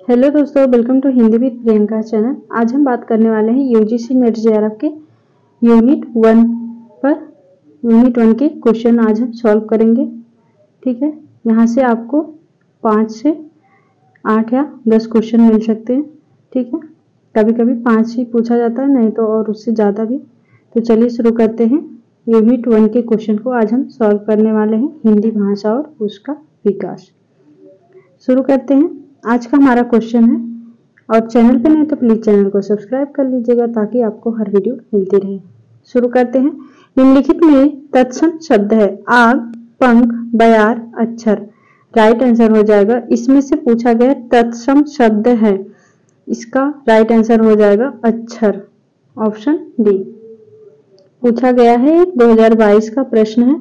Hello दोस्तों, welcome to Hindi with Priyanka channel. आज हम बात करने वाले हैं यूजीसी नेट जेआरएफ के यूनिट 1 पर। यूनिट 1 के क्वेश्चन आज हम सॉल्व करेंगे। ठीक है, यहाँ से आपको 5 से 8 या 10 क्वेश्चन मिल सकते हैं। ठीक है, कभी कभी 5 ही पूछा जाता है, नहीं तो और उससे ज़्यादा भी। तो चलिए शुरू करते हैं। यूनिट 1 के क्वेश्चन को आज हम सॉल्व करने वाले हैं, हिंदी भाषा और उसका विकास। शुरू करते हैं। आज का हमारा क्वेश्चन है, और चैनल पे नहीं तो प्लीज चैनल को सब्सक्राइब कर लीजिएगा ताकि आपको हर वीडियो मिलती रहे। शुरू करते हैं। निम्नलिखित में तत्सम शब्द है आग, पंख, बयार, अक्षर। राइट आंसर हो जाएगा, इसमें से पूछा गया तत्सम शब्द है, इसका राइट आंसर हो जाएगा अक्षर, ऑप्शन डी। पूछा गया है, 2022 का प्रश्न है।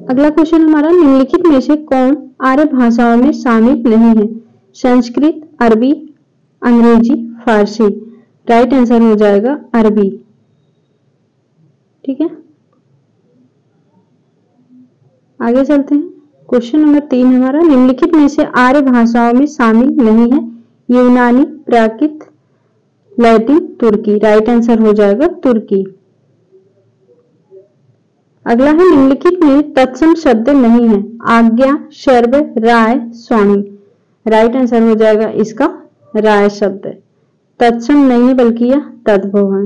अगला क्वेश्चन हमारा, निम्नलिखित में से कौन आर्य भाषाओं में शामिल नहीं है? संस्कृत, अरबी, अंग्रेजी, फारसी। राइट आंसर हो जाएगा अरबी। ठीक है, आगे चलते हैं। क्वेश्चन नंबर 3 हमारा, निम्नलिखित में से आर्य भाषाओं में शामिल नहीं है? यूनानी, प्राकृत, लैटिन, तुर्की। राइट आंसर हो जाएगा तुर्की। अगला है, निम्नलिखित में तत्सम शब्द नहीं है? आज्ञा, शर्व, राय, स्वामी। राइट आंसर हो जाएगा इसका राय शब्द। तत्सम नहीं है बल्कि यह तद्भव है,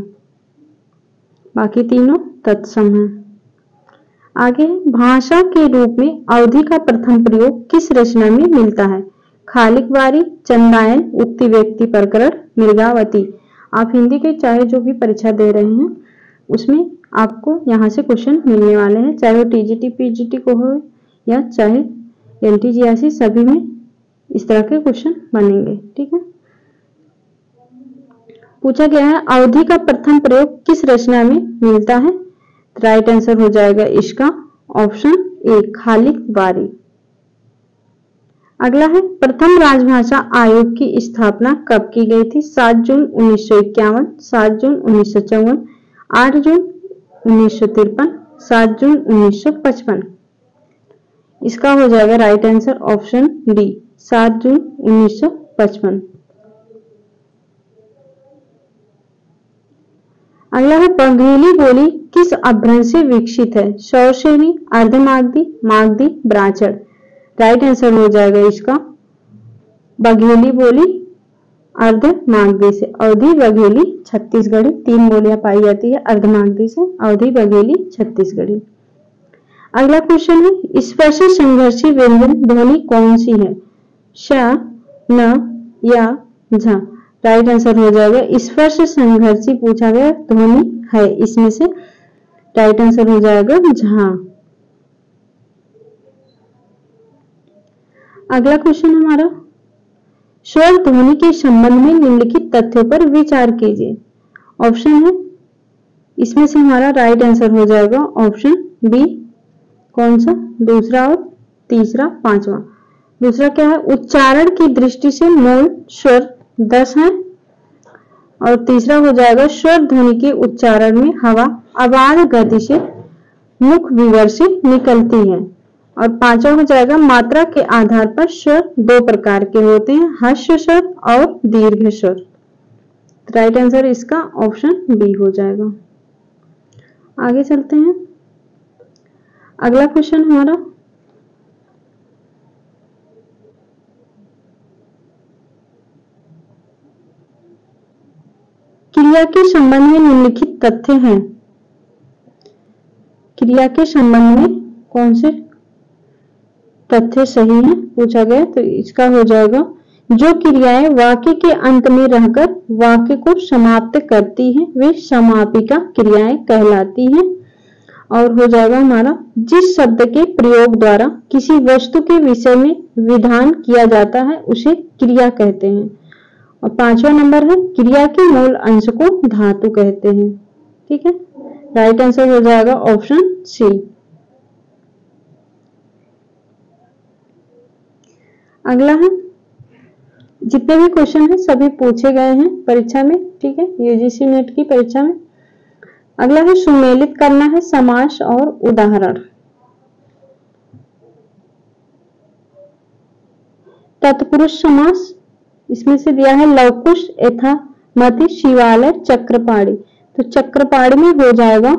बाकी तीनों तत्सम है। आगे, भाषा के रूप में अवधि का प्रथम प्रयोग किस रचना में मिलता है? खालिक वारी, चंदायन, उक्ति व्यक्ति प्रकरण, मृगावती। आप हिंदी के चाहे जो भी परीक्षा दे रहे हैं उसमें आपको यहाँ से क्वेश्चन मिलने वाले हैं, चाहे वो टीजीटी पीजीटी को हो या चाहे एलटीजीआरसी, सभी में इस तरह के क्वेश्चन बनेंगे। ठीक है, पूछा गया है अवधि का प्रथम प्रयोग किस रचना में मिलता है? राइट आंसर हो जाएगा इसका ऑप्शन ए, खालिक वारी। अगला है, प्रथम राजभाषा आयोग की स्थापना कब की गई थी? 7 जून 1951, 7 जून 1954, 8 जून 1953, 7 जून 1955। इसका हो जाएगा राइट आंसर ऑप्शन डी, 7 जून 1955। अगला है, बघेली बोली किस अपभ्रंश से विकसित है? शौरसेनी, अर्धमागधी, मागधी, ब्राह्मण। राइट आंसर हो जाएगा इसका बघेली बोली अर्धमागधी से। अवधी, बघेली, छत्तीसगढ़ी, 3 बोलियां पाई जाती है अर्धमागधी से, अवधी, बघेली, छत्तीसगढ़ी। अगला क्वेश्चन है, स्पर्श संघर्षी व्यंजन ध्वनि कौन सी है? श, न या झ। राइट आंसर हो जाएगा स्पर्श संघर्षी पूछा गया ध्वनि है, इसमें से राइट आंसर हो जाएगा झ। अगला क्वेश्चन हमारा, स्वर ध्वनि के संबंध में निम्नलिखित तथ्यों पर विचार कीजिए। ऑप्शन है, इसमें से हमारा राइट आंसर हो जाएगा ऑप्शन बी। कौन सा? दूसरा और तीसरा, पांचवा। दूसरा क्या है? उच्चारण की दृष्टि से मूल स्वर 10 है, और तीसरा हो जाएगा स्वर ध्वनि के उच्चारण में हवा अबाध गति से मुख विवर से निकलती है, और पांचवा हो जाएगा मात्रा के आधार पर स्वर 2 प्रकार के होते हैं, ह्रस्व स्वर और दीर्घ स्वर। राइट आंसर इसका ऑप्शन बी हो जाएगा। आगे चलते हैं। अगला क्वेश्चन हमारा, क्रिया के संबंध में निम्नलिखित तथ्य हैं। क्रिया के संबंध में कौन से तथ्य सही है पूछा गया? तो इसका हो जाएगा जो क्रियाएं वाक्य के अंत में रहकर वाक्य को समाप्त करती हैं वे समापिका क्रियाएं कहलाती हैं। और हो जाएगा हमारा, जिस शब्द के प्रयोग द्वारा किसी वस्तु के विषय में विधान किया जाता है उसे क्रिया कहते हैं। और 5वां नंबर है, क्रिया के मूल अंश को धातु कहते हैं। ठीक है, राइट आंसर हो जाएगा ऑप्शन सी। अगला है, जितने भी क्वेश्चन हैं सभी पूछे गए हैं परीक्षा में। ठीक है, यूजीसी नेट की परीक्षा में। अगला है, सुमेलित करना है समास और उदाहरण। तत्पुरुष समास इसमें से दिया है लवकुश, यथामति, शिवालय, चक्रपाणी। तो चक्रपाणी में हो जाएगा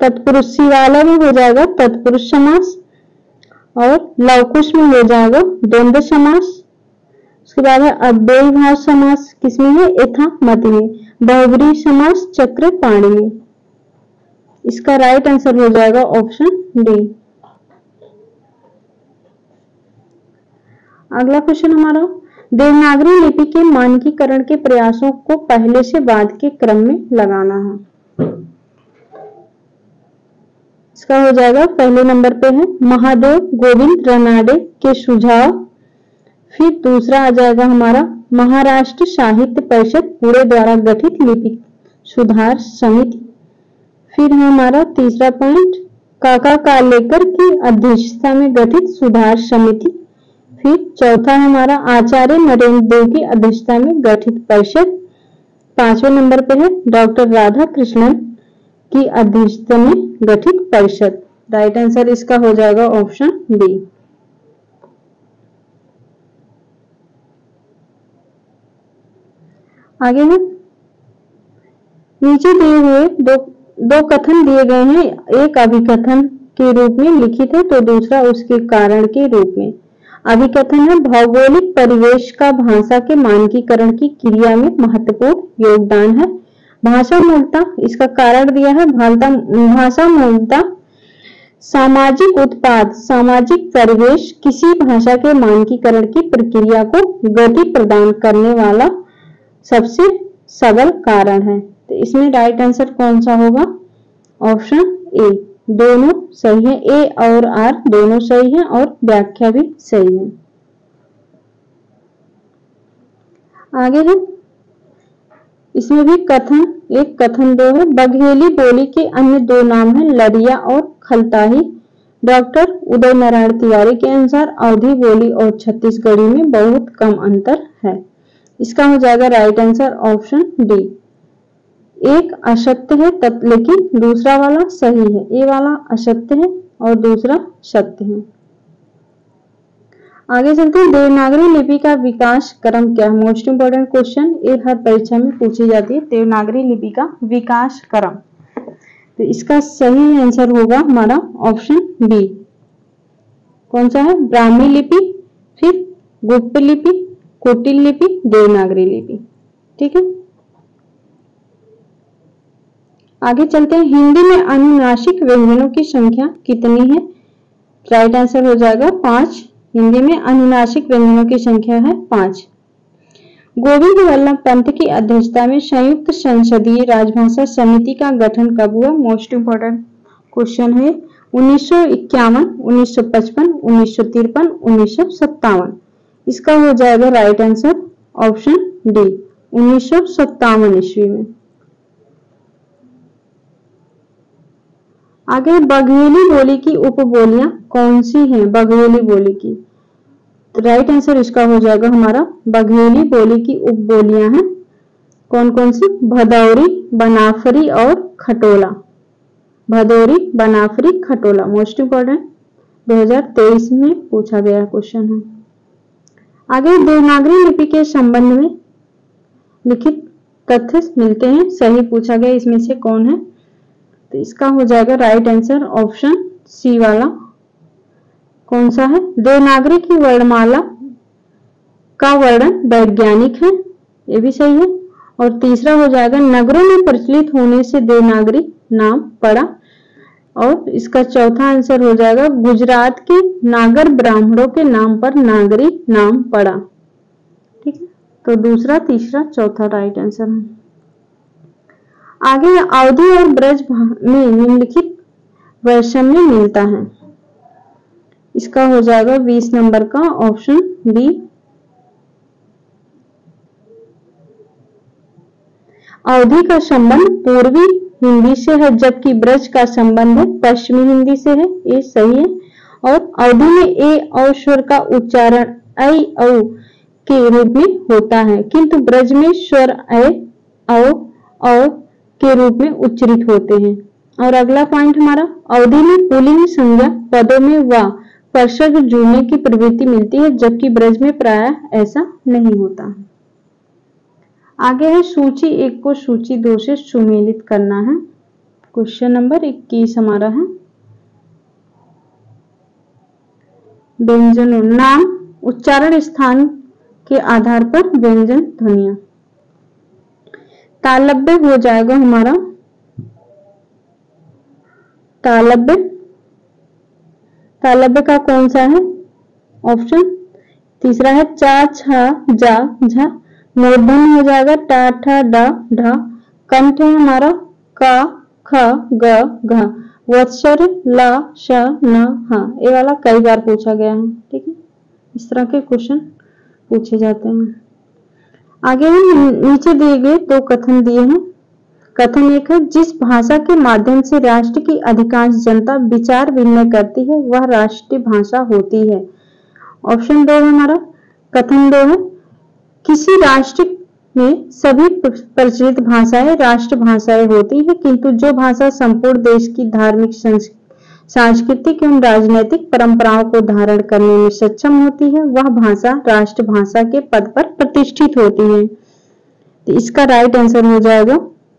तत्पुरुष, शिवालय में हो जाएगा तत्पुरुष समास और लवकुश में हो जाएगा द्वंद्व समास। उसके बाद है अव्ययीभाव समास, किसमें है? यथामति में। बहुब्रीहि समास चक्रपाणी में। इसका राइट आंसर हो जाएगा ऑप्शन डी। अगला क्वेश्चन हमारा, देवनागरी लिपि के मानकीकरण के प्रयासों को पहले से बाद के क्रम में लगाना है। इसका हो जाएगा पहले नंबर पे है महादेव गोविंद रनाडे के सुझाव। फिर दूसरा आ जाएगा हमारा महाराष्ट्र साहित्य परिषद पुणे द्वारा गठित लिपि सुधार समिति। फिर है हमारा तीसरा पॉइंट काका कालेकर की अध्यक्षता में गठित सुधार समिति। फिर चौथा हमारा आचार्य नरेंद्र देव की अध्यक्षता में गठित परिषद। पांचवें नंबर पे है डॉक्टर राधा कृष्णन की अध्यक्षता में गठित परिषद। राइट आंसर इसका हो जाएगा ऑप्शन डी। आगे है नीचे दिए हुए दो कथन दिए गए हैं, एक अभिकथन के रूप में लिखित है तो दूसरा उसके कारण के रूप में। अभिकथन है भौगोलिक परिवेश का भाषा के मानकीकरण की क्रिया में महत्वपूर्ण योगदान है। भाषा मूलता, इसका कारण दिया है भाषा मूलता सामाजिक उत्पाद, सामाजिक परिवेश किसी भाषा के मानकीकरण की प्रक्रिया को गति प्रदान करने वाला सबसे सबल कारण है। तो इसमें राइट आंसर कौन सा होगा? Option A. दोनों सही है, ए और आर दोनों सही है और व्याख्या भी सही है। आगे है इसमें भी कथन, एक कथन दो है। बघेली बोली के अन्य दो नाम है लरिया और खलताही। डॉक्टर उदय नारायण तिवारी के अनुसार अवधी बोली और छत्तीसगढ़ी में बहुत कम अंतर है। इसका हो जाएगा राइट आंसर ऑप्शन डी। एक असत्य है लेकिन दूसरा वाला सही है। ए वाला असत्य है और दूसरा सत्य है। आगे चलते हैं देवनागरी लिपि का विकास क्रम क्या है? मोस्ट इंपोर्टेंट क्वेश्चन, ये हर परीक्षा में पूछी जाती है। देवनागरी लिपि का विकास क्रम, तो इसका सही आंसर होगा हमारा ऑप्शन बी। कौन सा है? ब्राह्मी लिपि, फिर गुप्त लिपि, कुटिल लिपि, देवनागरी लिपि। ठीक है, आगे चलते हैं। हिंदी में अनुनासिक व्यंजनों की संख्या कितनी है? राइट आंसर हो जाएगा 5। हिंदी में अनुनासिक व्यंजनों की संख्या है 5। गोविंद वल्लभ पंत की अध्यक्षता में संयुक्त संसदीय राजभाषा समिति का गठन कब हुआ? मोस्ट इंपोर्टेंट क्वेश्चन है। 1951, 1955, 1953, 1957। इसका हो जाएगा राइट आंसर ऑप्शन डी, 1957 ईस्वी में। आगे बघेली बोली की उपबोलियां कौन सी हैं? बघेली बोली की, तो राइट आंसर इसका हो जाएगा हमारा बघेली बोली की उपबोलियां हैं कौन कौन सी? भदौरी, बनाफरी और खटोला। भदौरी, बनाफरी, खटोला। मोस्ट इंपोर्टेंट 2023 में पूछा गया क्वेश्चन है। आगे देवनागरी लिपि के संबंध में लिखित तथ्य मिलते हैं, सही पूछा गया इसमें से कौन है? तो इसका हो जाएगा राइट आंसर ऑप्शन सी वाला। कौन सा है? देवनागरी की वर्णमाला का वर्णन वैज्ञानिक है, ये भी सही है। और तीसरा हो जाएगा नगरों में प्रचलित होने से देवनागरी नाम पड़ा। और इसका चौथा आंसर हो जाएगा गुजरात के नागर ब्राह्मणों के नाम पर नागरी नाम पड़ा। ठीक है, तो दूसरा, तीसरा, चौथा राइट आंसर है। आगे अवधी और ब्रज में निम्नलिखित वैषम्य मिलता है। इसका हो जाएगा 20 नंबर का ऑप्शन डी। अवधी का संबंध पूर्वी हिंदी से है जबकि ब्रज का संबंध पश्चिमी हिंदी से है, ये सही है। और अवधी में ए औ स्वर का उच्चारण ऐ औ के रूप में होता है किंतु ब्रज में स्वर ऐ औ के रूप में उच्चरित होते हैं। और अगला पॉइंट हमारा, अवधि में पुल्लिंग संज्ञा पदों में व परसर जुड़ने की प्रवृत्ति मिलती है, जबकि ब्रज में प्रायः ऐसा नहीं होता। आगे है सूची 1 को सूची 2 से सुमेलित करना है। क्वेश्चन नंबर 21 हमारा है व्यंजनों, नाम उच्चारण स्थान के आधार पर व्यंजन ध्वनियां। तालव्य हो जाएगा हमारा तालव्य। तालव्य का कौन सा है ऑप्शन? तीसरा है चा छा जा झा। मूर्धन्य हो जाएगा टा ठा डा ढा। कंठ है हमारा का ख ग घ। वत्सर ला श न हा। ये वाला कई बार पूछा गया है, ठीक है, इस तरह के क्वेश्चन पूछे जाते हैं। आगे हम नीचे दिए गए 2 कथन दिए हैं। कथन 1 है जिस भाषा के माध्यम से राष्ट्र की अधिकांश जनता विचार विनिमय करती है वह राष्ट्रीय भाषा होती है। ऑप्शन 2 है हमारा कथन 2 है किसी राष्ट्र में सभी प्रचलित भाषाएं राष्ट्रभाषाएं होती है, किंतु जो भाषा संपूर्ण देश की धार्मिक, सांस्कृतिक एवं राजनीतिक परंपराओं को धारण करने में सक्षम होती है वह भाषा राष्ट्रभाषा के पद पर प्रतिष्ठित होती है। तो इसका राइट आंसर हो जाएगा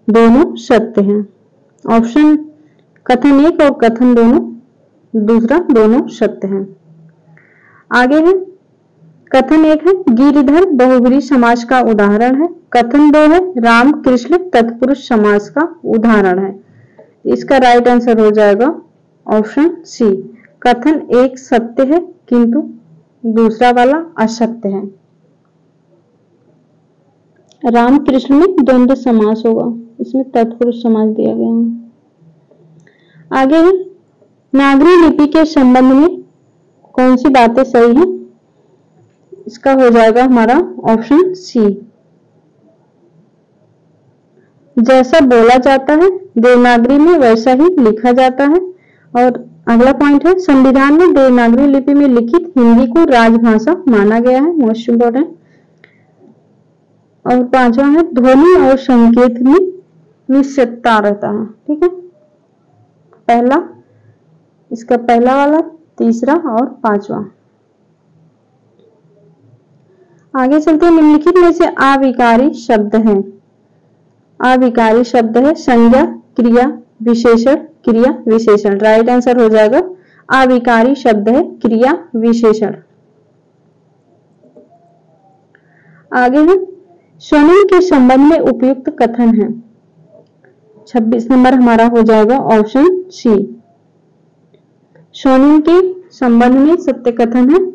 दोनों सत्य हैं। ऑप्शन कथन 1 और कथन दूसरा दोनों सत्य हैं। आगे है कथन 1 है गिरिधर बहुब्रीहि समास का उदाहरण है। कथन 2 है राम कृष्ण तत्पुरुष समास का उदाहरण है। इसका राइट आंसर हो जाएगा ऑप्शन सी। कथन 1 सत्य है किंतु दूसरा वाला असत्य है। राम कृष्ण में द्वंद्व समास होगा, इसमें तत्पुरुष समास दिया गया है। आगे है नागरी लिपि के संबंध में कौन सी बातें सही हैं? इसका हो जाएगा हमारा ऑप्शन सी। जैसा बोला जाता है देवनागरी में वैसा ही लिखा जाता है। और अगला पॉइंट है संविधान में देवनागरी लिपि में लिखित हिंदी को राजभाषा माना गया है, मोस्ट इंपोर्टेंट। और 5वां है ध्वनि और संकेत में निश्चितता रहता है, ठीक है। पहला इसका पहला वाला, तीसरा और 5वां। आगे चलते हैं निम्नलिखित में से अविकारी शब्द है। अविकारी शब्द है संज्ञा क्रिया विशेषण क्रिया विशेषण। राइट आंसर हो जाएगा अविकारी शब्द है क्रिया विशेषण। आगे है स्वनिम के संबंध में उपयुक्त कथन है। 26 नंबर हमारा हो जाएगा ऑप्शन सी। स्वनिम के संबंध में सत्य कथन है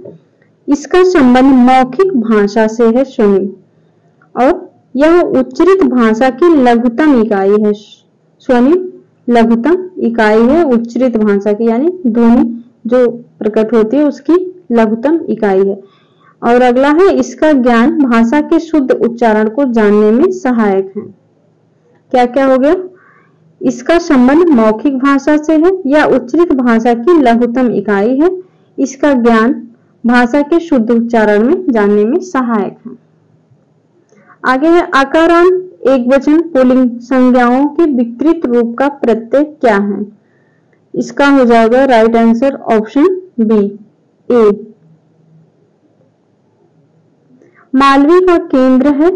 इसका संबंध मौखिक भाषा से है स्वनिम, और यह उच्चरित भाषा की लघुतम इकाई है। स्वनिम लघुतम इकाई है उच्चरित भाषा की, यानी ध्वनि जो प्रकट होती है उसकी लघुतम इकाई है। और अगला है इसका ज्ञान भाषा के शुद्ध उच्चारण को जानने में सहायक है। क्या क्या हो गया? इसका संबंध मौखिक भाषा से है या उच्चरित भाषा की लघुतम इकाई है। इसका ज्ञान भाषा के शुद्ध उच्चारण में जानने में सहायक है। आगे है आकारांत एकवचन पुल्लिंग संज्ञाओं के विकृत रूप का प्रत्यय क्या है? इसका हो जाएगा राइट आंसर ऑप्शन बी ए। मालवी का केंद्र है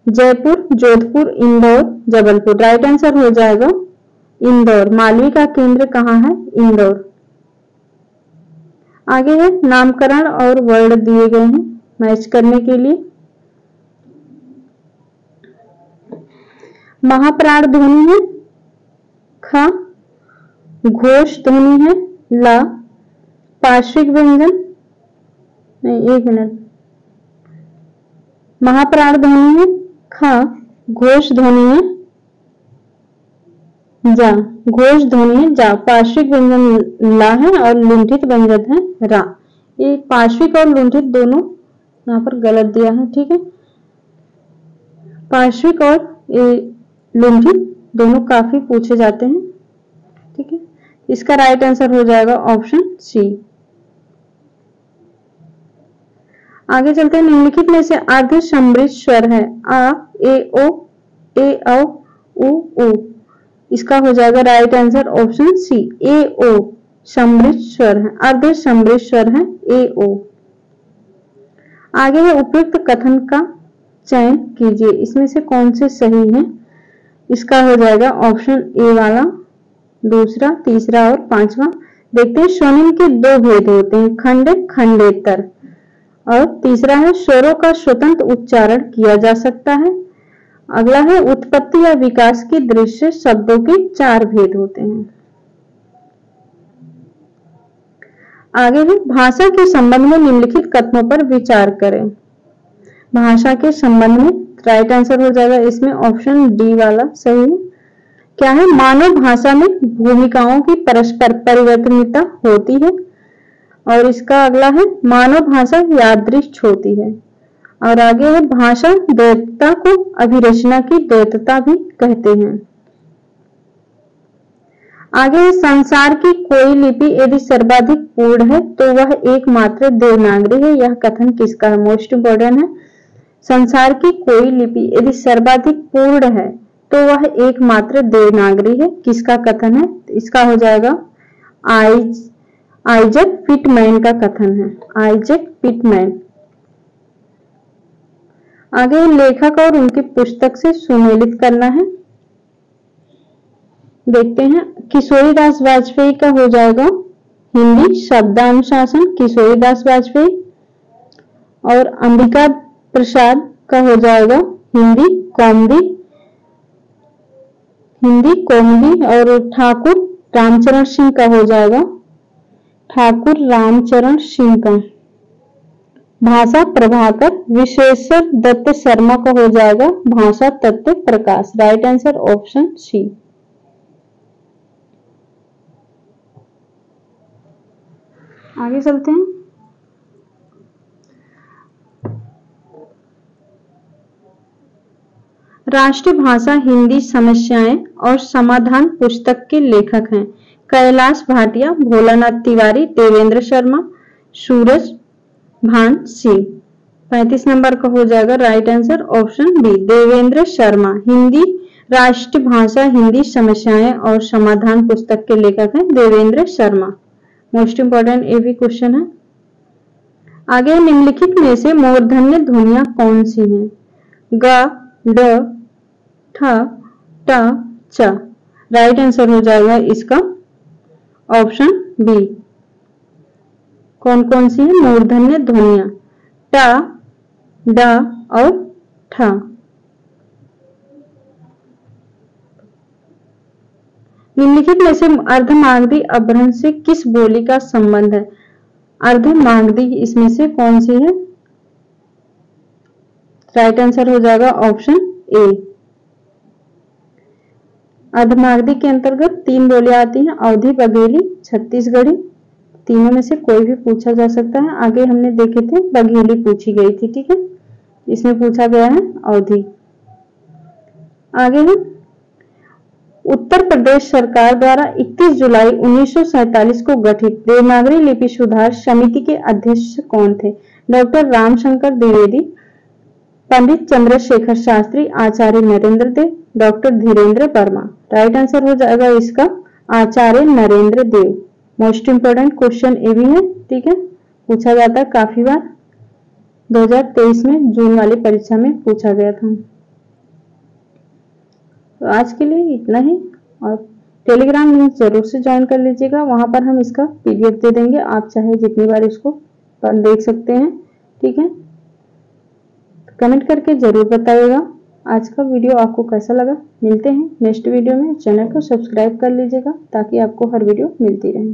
जयपुर, जोधपुर, इंदौर, जबलपुर। राइट आंसर हो जाएगा इंदौर। मालवी का केंद्र कहाँ है? इंदौर। आगे है नामकरण और वर्ड दिए गए हैं मैच करने के लिए। महाप्राण ध्वनि है ख, घोष ध्वनि है ला, पार्श्विक व्यंजन नहीं, एक मिनट, महाप्राण ध्वनि है ख, घोष ध्वनि है जा, घोष ध्वनि है जा, पार्श्विक व्यंजन ला है और लुंठित व्यंजन है रा। ये पार्श्विक और लुंठित दोनों यहाँ पर गलत दिया है, ठीक है। पार्श्विक और लुंठित दोनों काफी पूछे जाते हैं, ठीक है। इसका राइट आंसर हो जाएगा ऑप्शन सी। आगे चलते हैं निम्नलिखित में से अर्ध सम्मिलित स्वर है आ, ए, ओ, ए, औ, उ, ऊ। इसका हो जाएगा राइट आंसर ऑप्शन सी ए, ओ। समृद्ध स्वर है, अर्ध समृद्ध स्वर है ए ओ। आगे है उपयुक्त कथन का चयन कीजिए, इसमें से कौन से सही है। इसका हो जाएगा ऑप्शन ए वाला, दूसरा, तीसरा और पांचवा। देखते हैं स्वनिम के दो भेद होते हैं, खंडित खंडेतर, और तीसरा है स्वरों का स्वतंत्र उच्चारण किया जा सकता है। अगला है उत्पत्ति या विकास की दृष्टि से शब्दों के चार भेद होते हैं। आगे है भाषा के संबंध में निम्नलिखित कथनों पर विचार करें। भाषा के संबंध में राइट आंसर हो जाएगा इसमें ऑप्शन डी वाला सही है। क्या है, मानव भाषा में भूमिकाओं की परस्पर परिवर्तनीयता होती है। और इसका अगला है मानव भाषा यादृच्छिक होती है। और आगे है भाषा द्वैतता को अभिरचना की द्वैतता भी कहते हैं। आगे है संसार की कोई लिपि यदि सर्वाधिक पूर्ण है तो वह एकमात्र देवनागरी है। यह कथन किसका है, मोस्ट इंपोर्टेंट है। संसार की कोई लिपि यदि सर्वाधिक पूर्ण है तो वह एकमात्र देवनागरी है, किसका कथन है। इसका हो जाएगा आइजैक पिटमैन का कथन है, आइजैक पिटमैन। आगे लेखक और उनकी पुस्तक से सुमेलित करना है। देखते हैं, किशोरीदास वाजपेयी का हो जाएगा हिंदी शब्दानुशासन, किशोरीदास वाजपेयी। और अंबिका प्रसाद का हो जाएगा हिंदी कौमुदी, हिंदी कौमुदी। और ठाकुर रामचरण सिंह का हो जाएगा ठाकुर रामचरण सिंह का भाषा प्रभाकर। विश्वेश्वर दत्त शर्मा का हो जाएगा Bhasha Tattva Prakash. Right answer option C. आगे चलते हैं। राष्ट्रीय भाषा हिंदी समस्याएं और समाधान पुस्तक के लेखक हैं कैलाश भाटिया, भोलानाथ तिवारी, देवेंद्र शर्मा, सूरज भान सिंह। 35 नंबर का हो जाएगा right answer option B, Devendra Sharma. Hindi राष्ट्रीय भाषा हिंदी समस्याएं और समाधान पुस्तक के लेखक हैं देवेंद्र शर्मा। मोस्ट इंपोर्टेंट ये भी क्वेश्चन है। आगे निम्नलिखित में से मूर्धन्य ध्वनियां कौन सी हैं। ग, ड, ठ, ट, च। राइट आंसर हो जाएगा इसका ऑप्शन बी। कौन कौन सी है मूर्धन्य ध्वनियां, ट, ड और ठ। निम्नलिखित में से अर्धमागधी अपभ्रंश से किस बोली का संबंध है। अर्धमागधी इसमें से कौन सी है। राइट आंसर हो जाएगा ऑप्शन ए। अर्धमागधी के अंतर्गत 3 बोलियां आती हैं, अवधी, बघेली, छत्तीसगढ़ी। तीनों में से कोई भी पूछा जा सकता है। आगे हमने देखे थे बघेली पूछी गई थी, ठीक है। इसमें पूछा गया है अवधी। आगे है उत्तर प्रदेश सरकार द्वारा 31 जुलाई 1947 को गठित देवनागरी लिपि सुधार समिति के अध्यक्ष कौन थे। Doctor Ramshankar Dwivedi, Pandit Chandrashekhar Shastri, Acharya Narendra Dev, doctor Dhirendra Varma. Right answer हो जाएगा इसका Acharya Narendra Dev. Most important question ये भी है, ठीक है, पूछा जाता है काफी बार। 2023 में जून वाली परीक्षा में पूछा गया था। तो आज के लिए इतना ही, और टेलीग्राम लिंक जरूर से ज्वाइन कर लीजिएगा, वहां पर हम इसका पीडीएफ दे देंगे, आप चाहे जितनी बार इसको देख सकते हैं, ठीक है। कमेंट करके जरूर बताइएगा आज का वीडियो आपको कैसा लगा। मिलते हैं नेक्स्ट वीडियो में। चैनल को सब्सक्राइब कर लीजिएगा ताकि आपको हर वीडियो मिलती रहे।